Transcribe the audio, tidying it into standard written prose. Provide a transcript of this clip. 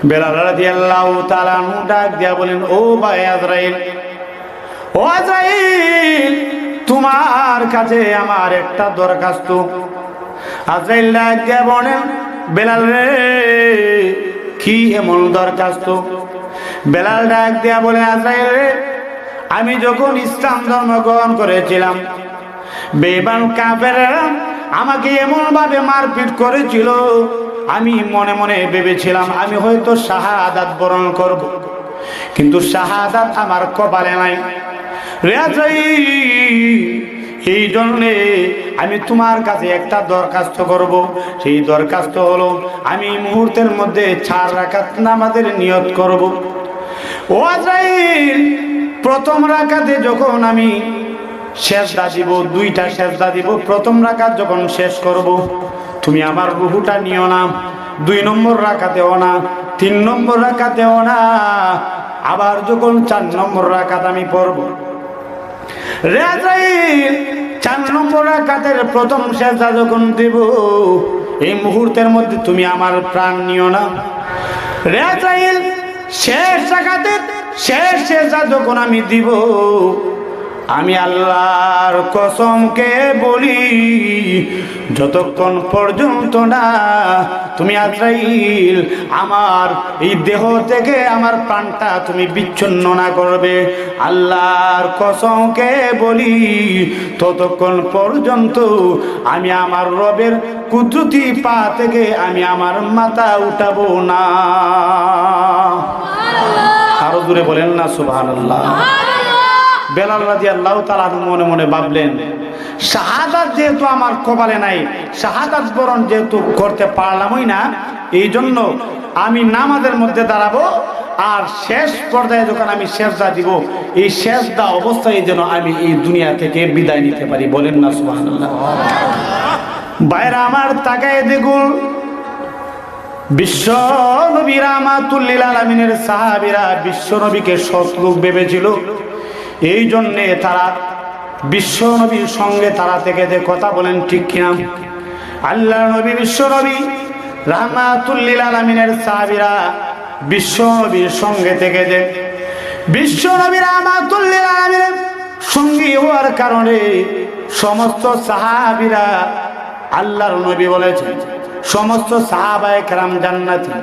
বেলাল রাদিয়াল্লাহু তাআলা আনহু ডাক দিয়া বলেন, ও ভাই আজরাইল, ও আজরাইল, তোমার কাছে আমার একটা দরখাস্ত। আজরাইল ডাক দিয়া বলেন, বেলাল রে, কি এমন দরখাস্ত? বেলাল ডাক দিয়া বলেন, আজরাইল রে, আমি যখন ইসলাম ধর্ম গ্রহণ করেছিলাম, বেঈমান কাফেররা আমাকে এমন ভাবে মারপিট করেছিল, আমি মনে মনে ভেবেছিলাম আমি হয়তো শাহাদাত বরণ করব, কিন্তু শাহাদাত আমার কপালে নাই। এই জন্যে আমি তোমার কাছে একটা দরখাস্ত করব। সেই দরখাস্ত হলো, আমি মুহূর্তের মধ্যে 4 রাকাত নামাজের নিয়ত করব। ও আজরাইল, প্রথম রাকাতে যখন আমি সেজদা দিব, 2টা সেজদা দিব, প্রথম রাকাত যখন শেষ করব, তুমি আমার রূহটা নিও না। 2 নম্বর রাকাতেও না, 3 নম্বর রাকাতেও না, আবার যখন 4 নম্বর রাকাত আমি পড়ব, রে আজরাইল, 4 নম্বর রাকাতের প্রথম সেজদা যখন দেব, এই মুহূর্তের মধ্যে তুমি আমার প্রাণ নিও না। রে আজরাইল, শেষ রাকাতের শেষ সেজদা যখন আমি দিব, আমি আল্লাহর কসমকে বলি, যতক্ষণ পর্যন্ত না তুমি আজরাইল আমার এই দেহ থেকে আমার প্রাণটা তুমি বিচ্ছিন্ন না করবে, আল্লাহর কসমকে বলি, ততক্ষণ পর্যন্ত আমি আমার রবের কুদরতি পা থেকে আমি আমার মাথা উঠাবো না। আরো দূরে বলেন না সুবহানাল্লাহ। বেলাল রাদিয়াল্লাহু তাআলা মনে মনে ভাবলেন, শাহাদাত যেহেতু আমার কপালে নাই, শাহাদাত বরণ যেহেতু করতে পারলামই না, এই জন্য আমি নামাজের মধ্যে দাঁড়াবো, আর শেষ পর্যায়ে যখন আমি সেজদা দিব, এই সেজদা অবস্থায় যেন আমি এই দুনিয়া থেকে বিদায় নিতে পারি। বলেন না সুবহানাল্লাহ। বাইরে আমার তাকায় দেখুন, বিশ্ব নবী রাহমাতুল লিল আলামিনের সাহাবীরা বিশ্ব নবীকে শত্রু ভেবেছিল, এই জন্যে তারা বিশ্ব নবীর সঙ্গে তারা থেকে যে কথা বলেন ঠিক কিনা? আল্লাহ নবী, বিশ্ব নবী রাহমাতুল লিল আলামিনের সাহাবীরা বিশ্ব নবীর সঙ্গে থেকে যে বিশ্ব নবী রাহমাতুল লিল আলামিনের সঙ্গী হওয়ার কারণে সমস্ত সাহাবীরা, আল্লাহর নবী বলেছেন সমস্ত সাহাবায়ে কেরাম জান্নাতি।